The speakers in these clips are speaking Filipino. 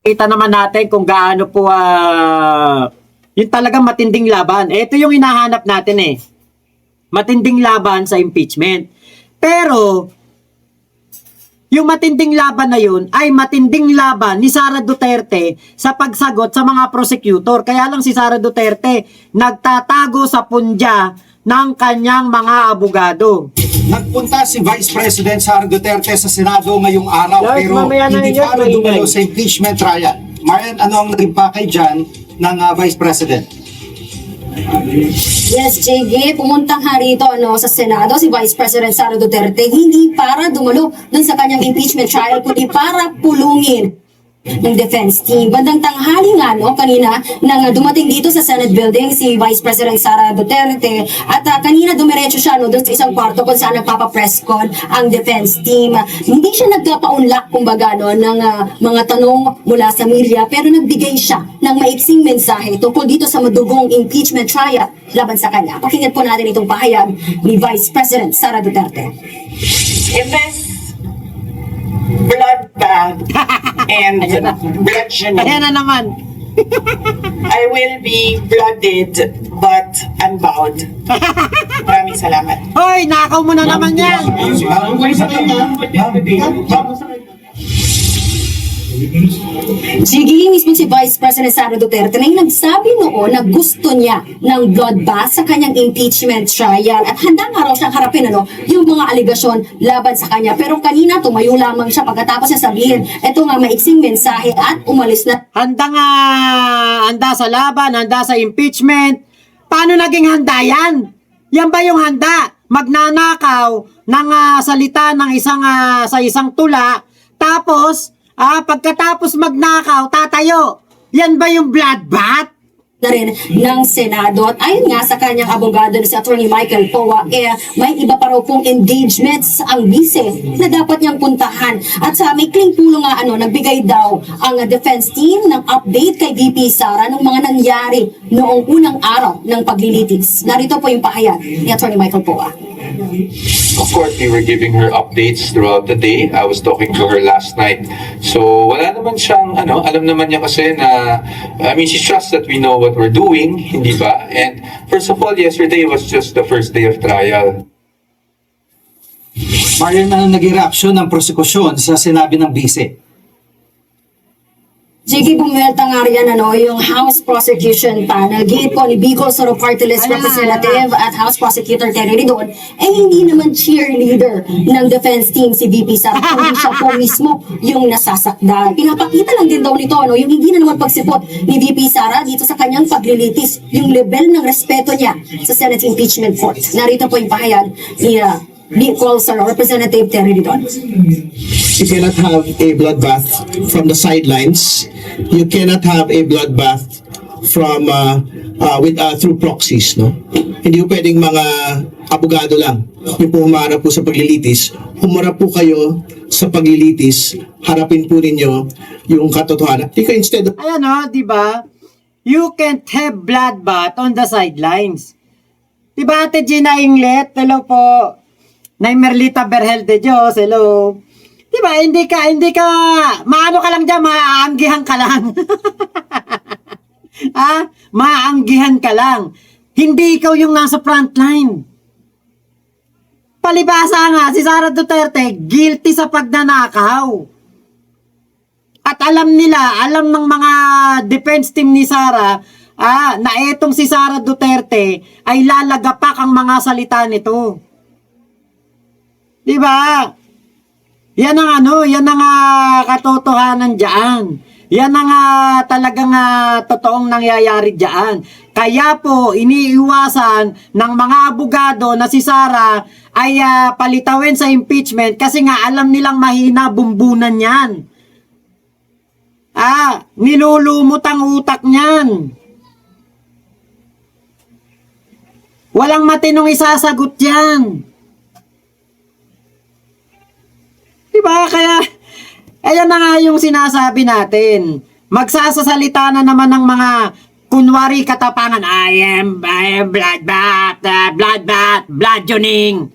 Kita naman natin kung gaano po yung talagang matinding laban. Ito yung hinahanap natin eh. Matinding laban sa impeachment. Pero, yung matinding laban na yun ay matinding laban ni Sara Duterte sa pagsagot sa mga prosecutor. Kaya lang si Sara Duterte nagtatago sa pundya ng kanyang mga abogado. Nagpunta si Vice President Sara Duterte sa Senado ngayong araw Guys, pero mamaya na hindi yun, para maingay. dumalo sa impeachment trial. Marian, ano ang naging pakay dyan ng Vice President? Yes, JG, pumuntang harito sa Senado si Vice President Sara Duterte hindi para dumalo dun sa kanyang impeachment trial kundi para pulungin ng defense team. Bandang tanghali nga kanina nang dumating dito sa Senate building si Vice President Sara Duterte at kanina dumiretso siya doon sa isang kwarto kung saan nagpapa-press con ang defense team. Hindi siya nagpapaunlak kumbaga ng mga tanong mula sa media pero nagbigay siya ng maiksing mensahe tungkol dito sa madugong impeachment trial laban sa kanya. Pakinggan po natin itong pahayag ni Vice President Sara Duterte. In this bloodbath and bloodshed, Ayan na naman. I will be blooded but unbowed. Maraming salamat. Hoy, nakaw mo na naman yan. Sige, mismo si Vice President Sara Duterte na yung nagsabi noon na gusto niya ng bloodbath sa kanyang impeachment trial at handa nga raw siyang harapin yung mga aligasyon laban sa kanya. Pero kanina tumayo lamang siya pagkatapos niya sabihin ito nga maiksing mensahe at umalis na. Handa sa laban, handa sa impeachment. Paano naging handa yan? Yan ba yung handa? Magnanakaw ng salita ng sa isang tula, tapos pagkatapos magnakaw, tatayo. Yan ba yung bloodbath? Na rin ng Senado at ayon nga sa kanyang abogado na si Attorney Michael Poa may iba pa raw pong engagements ang bise na dapat niyang puntahan at sa may tulong nga nagbigay daw ang defense team ng update kay VP Sara ng mga nangyari noong unang araw ng paglilitis. Narito po yung pahayag ni Attorney Michael Poa. Of course, we were giving her updates throughout the day. I was talking to her last night. So, wala naman siyang, alam naman niya kasi na, she trusts that we know what we're doing, hindi ba? And first of all, yesterday was just the first day of trial. Marian, ano naging reaksyon ng prosekusyon sa sinabi ng bise? Jiggy, bumelta nga riyan yung House Prosecution Panel. Gate po ni Bicol Soro Party List Representative at House Prosecutor Terry Ridon hindi naman cheerleader ng defense team si VP Sara, kundi siya po mismo yung nasasakdal. Pinapakita lang din daw nito yung hindi na naman pagsipot ni VP Sara dito sa kanyang paglilitis, yung level ng respeto niya sa Senate Impeachment Court. Narito po yung pahayag ni Bicol Soro Representative Terry Ridon. You cannot have a bloodbath from the sidelines. You cannot have a bloodbath from through proxies, no? Hindi po pwedeng mga abogado lang yung po humarap po sa paglilitis. Humarap po kayo sa paglilitis, harapin po ninyo yung katotohanan. Instead of Ayan di ba? You can't have bloodbath on the sidelines. Di ba, Ate Gina Inglet? Hello po. Nay Merlita Berhel de Dios, hello. Di ba, hindi ka, maano ka lang dyan, maaanggihan ka lang. Maaanggihan ka lang. Hindi ikaw yung nasa frontline. Palibasa nga, si Sara Duterte, guilty sa pagnanakaw. At alam ng mga defense team ni Sara, na etong si Sara Duterte ay lalagapak ang mga salita nito. Di ba? Yan ang katotohanan diyan. Yan ang talagang totoong nangyayari diyan. Kaya po iniiwasan ng mga abogado na si Sara ay palitawin sa impeachment kasi nga alam nilang mahina bumbunan yan. Nilulumot ang utak niyan. Walang matinong isasagot yan. Diba? Kaya, ayan na nga yung sinasabi natin. Magsasasalita na naman ng mga kunwari katapangan. I am bloodbath, bludgeoning,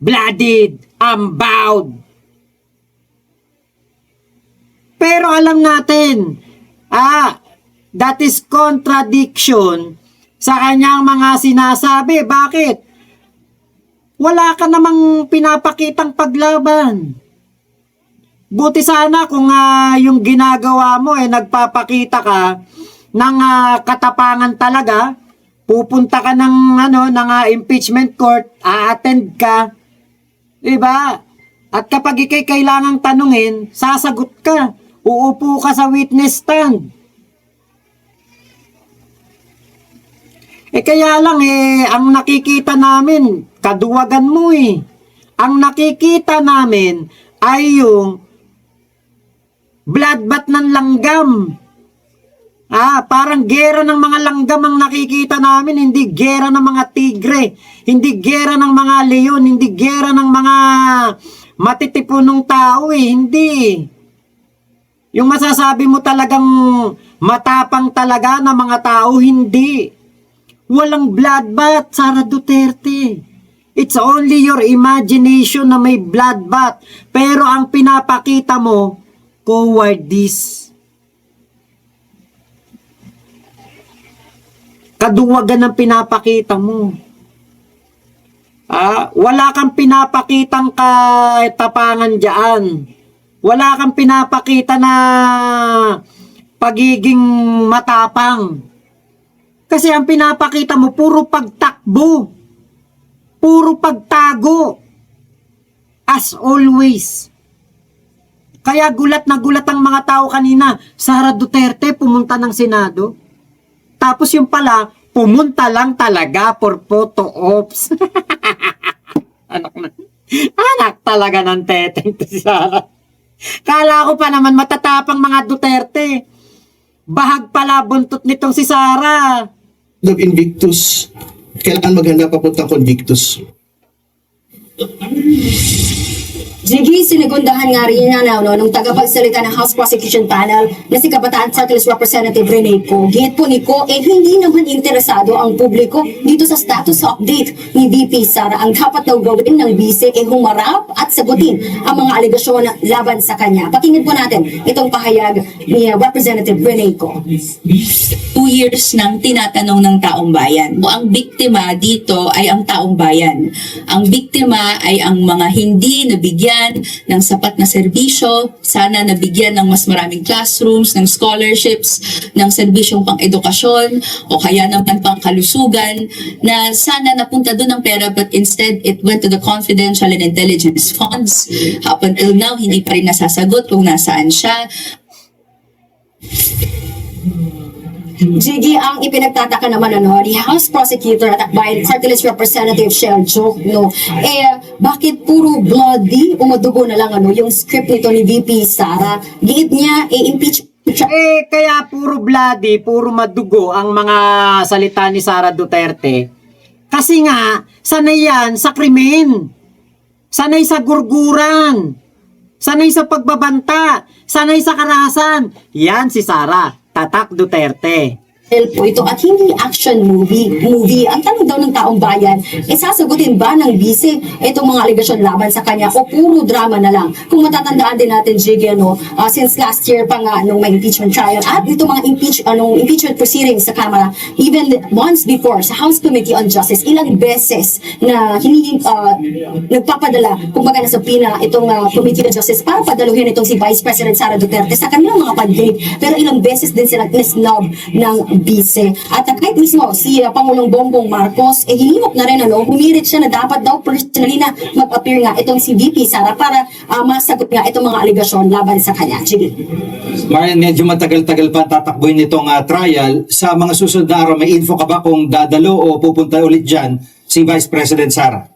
blooded, unbowed. Pero alam natin, that is contradiction sa kanyang mga sinasabi. Bakit? Wala ka namang pinapakitang paglaban. Buti sana kung yung ginagawa mo nagpapakita ka ng katapangan talaga, pupunta ka ng impeachment court, a-attend ka, 'di ba? At kapag ikay kailangang tanungin, sasagot ka. Uupo ka sa witness stand. Kaya lang ang nakikita namin, kaduwagan mo Ang nakikita namin ay yung bloodbath ng langgam. Parang gera ng mga langgam ang nakikita namin, hindi gera ng mga tigre, hindi gera ng mga leon, hindi gera ng mga matitipunong tao hindi. Yung masasabi mo talagang matapang talaga na mga tao, hindi. Walang bloodbath, Sara Duterte. It's only your imagination na may bloodbath. Pero ang pinapakita mo, cowardice. Kaduwagan ang pinapakita mo. Wala kang pinapakitang katapangan dyan. Wala kang pinapakita na pagiging matapang. Kasi ang pinapakita mo, puro pagtakbo. Puro pagtago. As always. Kaya gulat na gulat ang mga tao kanina. Sara Duterte pumunta ng Senado. Tapos yung pala, pumunta lang talaga for photo ops. Anak talaga ng teteng to si Sara. Kala ko pa naman matatapang mga Duterte. Bahag pala buntot nitong si Sara. Of Invictus, kailangan maghanda papuntang Convictus. Jiggy, sinigundahan nga rin nung tagapagsalita ng House Prosecution Panel na si Kabataan Party List Representative Rene Co. Git po ni Co, hindi naman interesado ang publiko dito sa status update ni VP Sara. Ang dapat daw gawin ng bise humarap at sagutin ang mga alegasyon laban sa kanya. Pakinggan po natin itong pahayag ni Representative Rene Co. 2 years nang tinatanong ng taong bayan. Ang biktima dito ay ang taong bayan. Ang biktima ay ang mga hindi nabigyan ng sapat na serbisyo, sana nabigyan ng mas maraming classrooms, ng scholarships, ng serbisyong pang-edukasyon, o kaya naman pang-kalusugan, na sana napunta doon ang pera, but instead it went to the confidential and intelligence funds. Up until now, hindi pa rin nasasagot kung nasaan siya. Jiggy, ang ipinagtataka naman ni House Prosecutor at by Party List Representative Shell Jokno, bakit puro bloody, umudugo na lang yung script nito ni VP Sara? Giit niya, impeach Kaya puro bloody, puro madugo ang mga salita ni Sara Duterte. Kasi nga, sanay yan sa krimen. Sanay sa gurguran. Sanay sa pagbabanta. Sanay sa karahasan. Yan si Sara. Tatak Duterte. po ito at hindi action movie. Ang tanong daw ng taong bayan, sasagutin ba ng bise itong mga alegasyon laban sa kanya o puro drama na lang? Kung matatandaan din natin, Jiggy, since last year pa nga nung may impeachment trial at itong mga impeachment proceedings sa Kamara, even once before sa House Committee on Justice, ilang beses na nagpapadala, kumbaga nasa pina itong Committee on Justice para padaluhin itong si Vice President Sara Duterte sa kanilang mga pag-date. Pero ilang beses din sila nisnob ng bise. At kahit mismo si Pangulong Bongbong Marcos, hinimok na rin humirit siya na dapat daw personally na mag-appear nga itong si VP Sara para masagot nga itong mga aligasyon laban sa kanya. Sige. Marian, medyo matagal-tagal pa tatakbuhin nitong trial. Sa mga susunod na araw, may info ka ba kung dadalo o pupunta ulit dyan si Vice President Sara?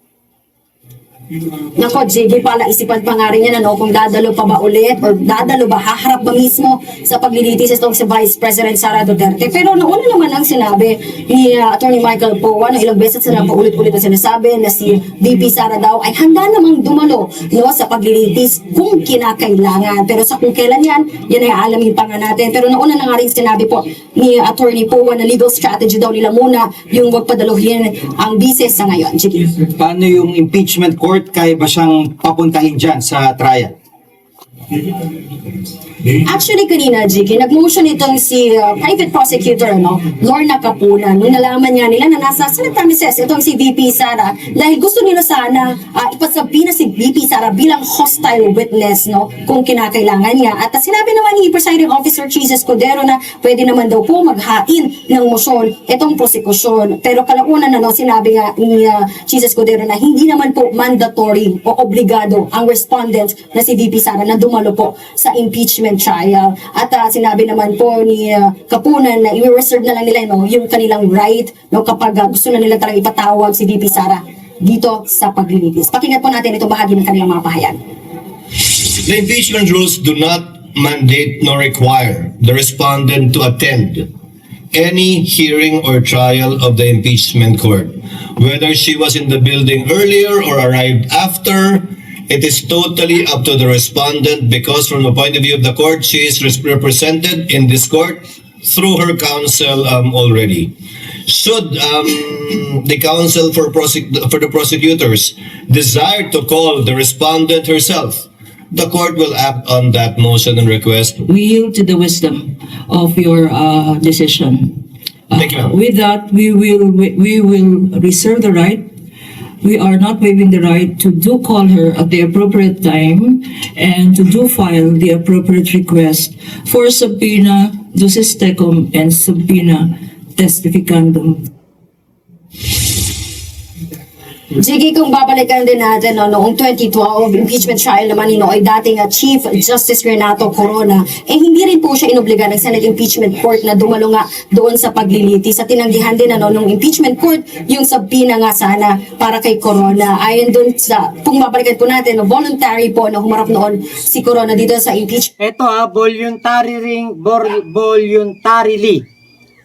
Nako, Jiggy, pala isipan pa nga rin yan kung dadalo pa ba ulit or dadalo ba, haharap ba mismo sa paglilitis itong si Vice President Sara Duterte. Pero nauna naman ang sinabi ni Attorney Michael Poa, ilang beses sila pa ulit-ulit na sinasabi na si VP Sara daw ay handa namang dumalo sa paglilitis kung kinakailangan. Pero sa kung kailan yan ay aalamin pa nga natin. Pero nauna na nga rin sinabi po ni Attorney Poa na legal strategy daw nila muna yung magpadaluhin ang bises sa ngayon. Jiggy. Paano yung impeachment court? Kaya ba siyang papuntahin dyan sa trial? Actually, kanina, Jiki, nag-motion itong si private prosecutor, no? Lorna Capuna, nung nalaman nga nila na nasa Senate premises itong si VP Sara, dahil gusto nila sana ipasabi na si VP Sara bilang hostile witness, no? Kung kinakailangan niya. At sinabi naman ni Presiding Officer Chis Escudero na pwede naman daw po maghain ng motion itong prosekusyon. Pero kalaunan na, no, sinabi nga ni Chis Escudero na hindi naman po mandatory o obligado ang respondent na si VP Sara na dumalo po sa impeachment trial. At sinabi naman po ni Kapunan na i-reserve na lang nila, no, yung kanilang right, no, kapag gusto na nila talagang ipatawag si VP Sara dito sa paglilitis. Pakinggan po natin itong bahagi ng kanilang mga pahayag. The impeachment rules do not mandate nor require the respondent to attend any hearing or trial of the impeachment court. Whether she was in the building earlier or arrived after, it is totally up to the respondent because from the point of view of the court, she is represented in this court through her counsel already. Should the counsel for the prosecutors desire to call the respondent herself, the court will act on that motion and request. We yield to the wisdom of your decision. Thank you, ma'am. With that, we will reserve the right. We are not waiving the right to do call her at the appropriate time and to do file the appropriate request for subpoena ducis tecum and subpoena testificandum. Jiggy, kung babalikan din natin, no, noong 2012, impeachment trial naman ni Noy, dating Chief Justice Renato Corona, hindi rin po siya inobliga ng Senate Impeachment Court na dumalo nga doon sa paglilitis. At tinanggihan din ng impeachment court yung subpoena nga sana para kay Corona. Ayon doon sa, kung babalikan po natin, no, voluntary po na humarap noon si Corona dito sa impeachment. Ito voluntarily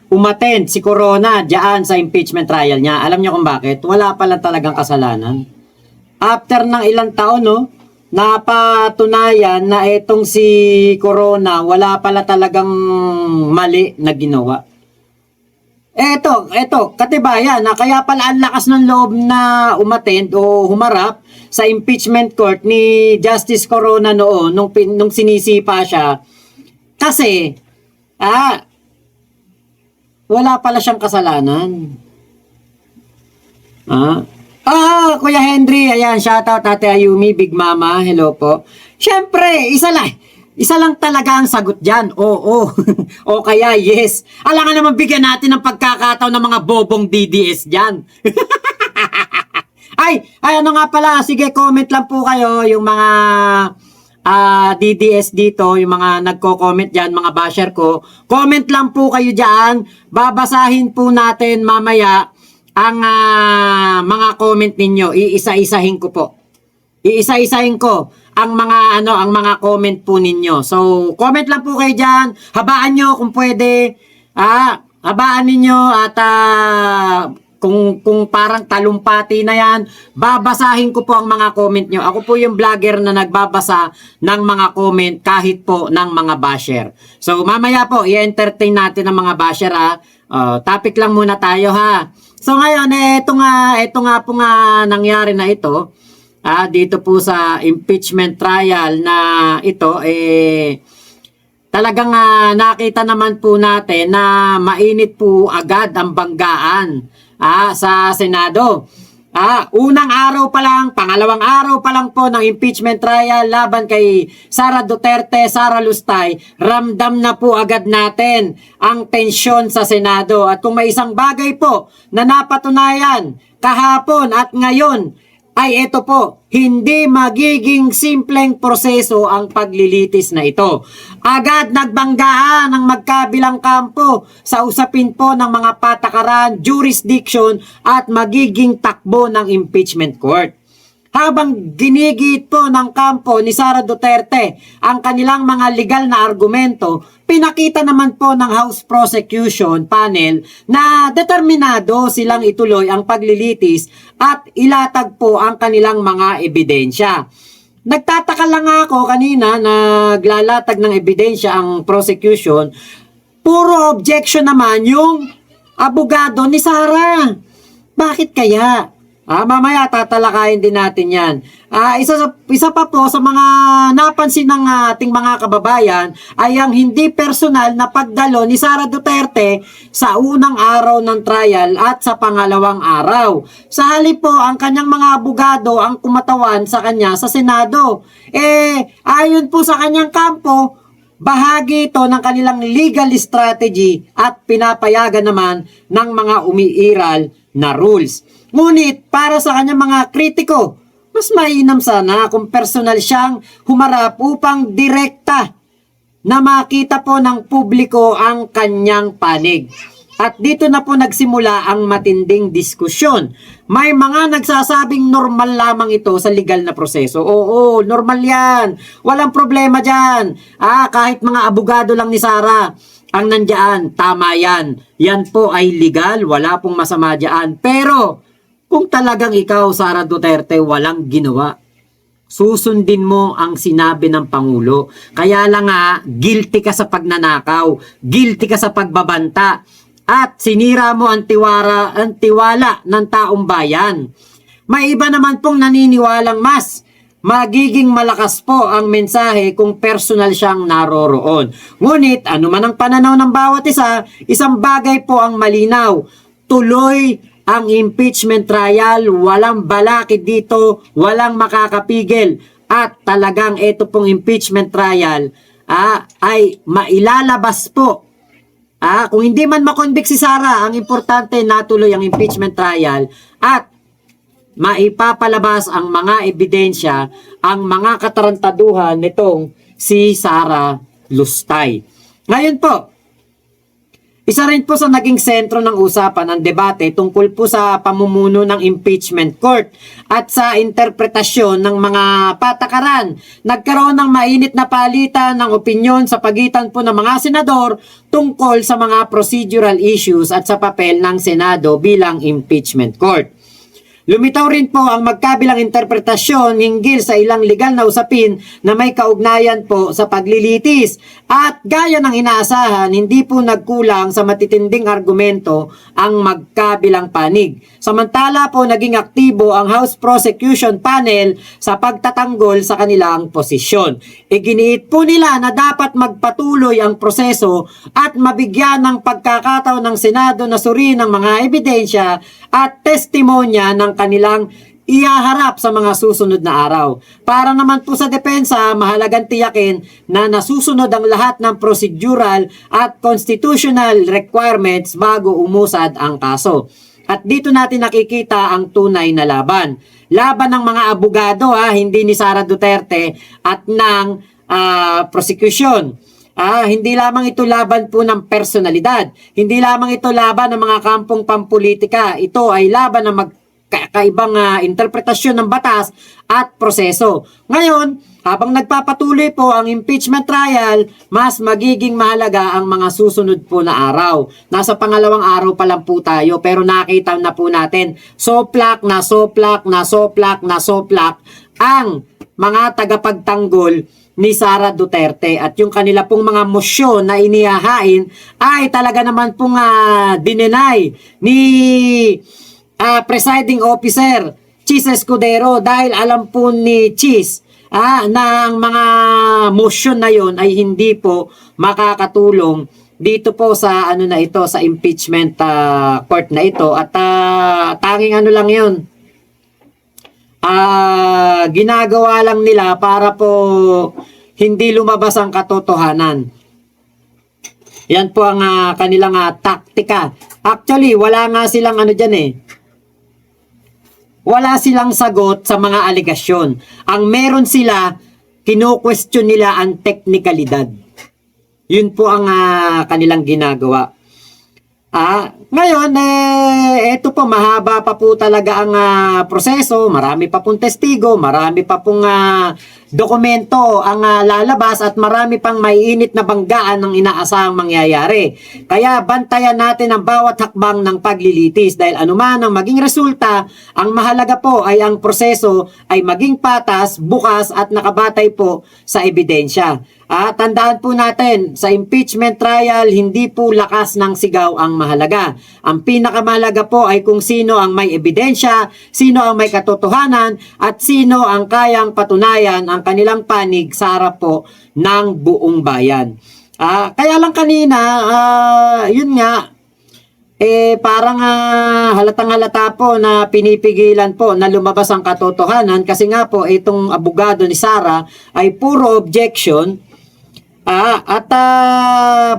umattend si Corona diyan sa impeachment trial niya. Alam niyo kung bakit? Wala pala talagang kasalanan. After ng ilang taon, no, napatunayan na itong si Corona wala pala talagang mali na ginawa. Eto, katibayan na kaya pala ang lakas ng loob na umattend o humarap sa impeachment court ni Justice Corona noon nung sinisipa siya. Kasi wala pala siyang kasalanan. Kuya Henry, ayan, shoutout Ate Ayumi, Big Mama, hello po. Siyempre, isa lang talaga ang sagot dyan. Oo. O kaya, yes. Alangan naman bigyan natin ng pagkakataon ng mga bobong DDS dyan. Ay, ano nga pala, sige, comment lang po kayo, yung mga DDS dito, yung mga nagko-comment dyan, mga basher ko, comment lang po kayo dyan, babasahin po natin mamaya ang mga comment ninyo, iisa-isahin ko po. Iisa-isahin ko ang mga comment po ninyo. So, comment lang po kayo dyan, habaan nyo kung pwede, habaan ninyo at kung parang talumpati na yan, babasahin ko po ang mga comment nyo. Ako po yung vlogger na nagbabasa ng mga comment kahit po ng mga basher. So mamaya po, i-entertain natin ang mga basher topic lang muna tayo ha. So ngayon, ito nga po nangyari na ito. Dito po sa impeachment trial na ito, talagang nakita naman po natin na mainit po agad ang banggaan sa Senado. Unang araw pa lang, pangalawang araw pa lang po ng impeachment trial laban kay Sara Duterte, Sara Lustay, ramdam na po agad natin ang tensyon sa Senado. At kung may isang bagay po na napatunayan kahapon at ngayon, ay ito po, hindi magiging simpleng proseso ang paglilitis na ito. Agad nagbanggaan ang magkabilang kampo sa usapin po ng mga patakaran, jurisdiction at magiging takbo ng impeachment court. Habang ginigit po ng kampo ni Sara Duterte ang kanilang mga legal na argumento, pinakita naman po ng House Prosecution Panel na determinado silang ituloy ang paglilitis at ilatag po ang kanilang mga ebidensya. Nagtataka lang ako kanina na naglalatag ng ebidensya ang prosecution, puro objection naman yung abogado ni Sara. Bakit kaya? Mamaya tatalakayin din natin yan. Isa pa po sa mga napansin ng ating mga kababayan ay ang hindi personal na pagdalo ni Sara Duterte sa unang araw ng trial at sa pangalawang araw. Sa halip po, ang kanyang mga abogado ang kumatawan sa kanya sa Senado. Ayon po sa kanyang kampo, bahagi ito ng kanilang legal strategy at pinapayagan naman ng mga umiiral na rules. Ngunit para sa kanyang mga kritiko, mas mainam sana kung personal siyang humarap upang direkta na makita po ng publiko ang kanyang panig. At dito na po nagsimula ang matinding diskusyon. May mga nagsasabing normal lamang ito sa legal na proseso. Oo, normal yan. Walang problema dyan. Kahit mga abogado lang ni Sara ang nandyan, tama yan. Yan po ay legal, wala pong masama dyan. Pero, kung talagang ikaw, Sara Duterte, walang ginawa, susundin mo ang sinabi ng Pangulo. Kaya lang guilty ka sa pagnanakaw, guilty ka sa pagbabanta, at sinira mo ang tiwala ng taong bayan. May iba naman pong naniniwalang mas magiging malakas po ang mensahe kung personal siyang naroroon. Ngunit, ano man ang pananaw ng bawat isa, isang bagay po ang malinaw. Tuloy ang impeachment trial, walang balakid dito, walang makakapigil. At talagang ito pong impeachment trial ay mailalabas po. Kung hindi man makonvict si Sara, ang importante natuloy ang impeachment trial at maipapalabas ang mga ebidensya, ang mga katarantaduhan nitong si Sara Lustay. Ngayon po, isa rin po sa naging sentro ng usapan ng debate tungkol po sa pamumuno ng impeachment court at sa interpretasyon ng mga patakaran. Nagkaroon ng mainit na palitan ng opinyon sa pagitan po ng mga senador tungkol sa mga procedural issues at sa papel ng Senado bilang impeachment court. Lumitaw rin po ang magkabilang interpretasyon hinggil sa ilang legal na usapin na may kaugnayan po sa paglilitis. At gaya ng inaasahan, hindi po nagkulang sa matitinding argumento ang magkabilang panig. Samantala po naging aktibo ang House Prosecution Panel sa pagtatanggol sa kanilang posisyon. Iginiit po nila na dapat magpatuloy ang proseso at mabigyan ng pagkakataon ng Senado na suriin ang mga ebidensya at testimonya ng kanilang ihaharap sa mga susunod na araw. Para naman po sa depensa, mahalagang tiyakin na nasusunod ang lahat ng procedural at constitutional requirements bago umusad ang kaso. At dito natin nakikita ang tunay na laban. Laban ng mga abogado, hindi ni Sara Duterte at ng prosecution. Hindi lamang ito laban po ng personalidad. Hindi lamang ito laban ng mga kampong pampolitika. Ito ay laban ng magkakaibang interpretasyon ng batas at proseso. Ngayon, habang nagpapatuloy po ang impeachment trial, mas magiging mahalaga ang mga susunod po na araw. Nasa pangalawang araw pa lang po tayo, pero nakita na po natin soplak ang mga tagapagtanggol ni Sara Duterte at yung kanila pong mga mosyon na inihahain ay talaga naman pong dinenay ni presiding officer Chis Escudero dahil alam po ni Chis na ang mga mosyon na yon ay hindi po makakatulong dito po sa sa impeachment court na ito at tanging lang yun. Ginagawa lang nila para po hindi lumabas ang katotohanan. Yan po ang kanilang taktika. Actually, wala nga silang dyan wala silang sagot sa mga alegasyon. Ang meron sila, kino-question nila ang teknikalidad. Yun po ang kanilang ginagawa. Ngayon, ito po, mahaba pa po talaga ang proseso, marami pa pong testigo, marami pa pong dokumento ang lalabas at marami pang maiinit na banggaan ng inaasahang mangyayari. Kaya bantayan natin ang bawat hakbang ng paglilitis dahil anuman ang maging resulta, ang mahalaga po ay ang proseso ay maging patas, bukas at nakabatay po sa ebidensya. Tandaan po natin, sa impeachment trial, hindi po lakas ng sigaw ang mahalaga. Ang pinakamahalaga po ay kung sino ang may ebidensya, sino ang may katotohanan, at sino ang kayang patunayan ang kanilang panig sa harap po ng buong bayan. Kaya lang kanina, yun nga, parang halatang halata po na pinipigilan po na lumabas ang katotohanan kasi nga po itong abogado ni Sara ay puro objection.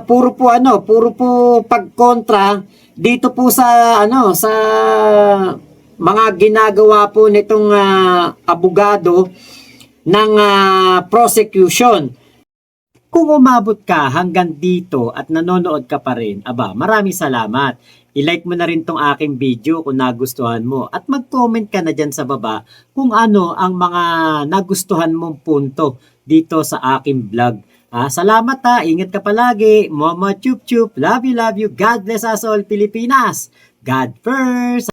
Puro po pagkontra dito po sa sa mga ginagawa po nitong abogado ng prosecution. Kung umabot ka hanggang dito at nanonood ka pa rin, maraming salamat. I-like mo na rin tong aking video kung nagustuhan mo at mag-comment ka na dyan sa baba kung ano ang mga nagustuhan mong punto dito sa aking vlog. Salamat ingat ka palagi. Momo chup chup. Love you, love you. God bless us all, Pilipinas. God first.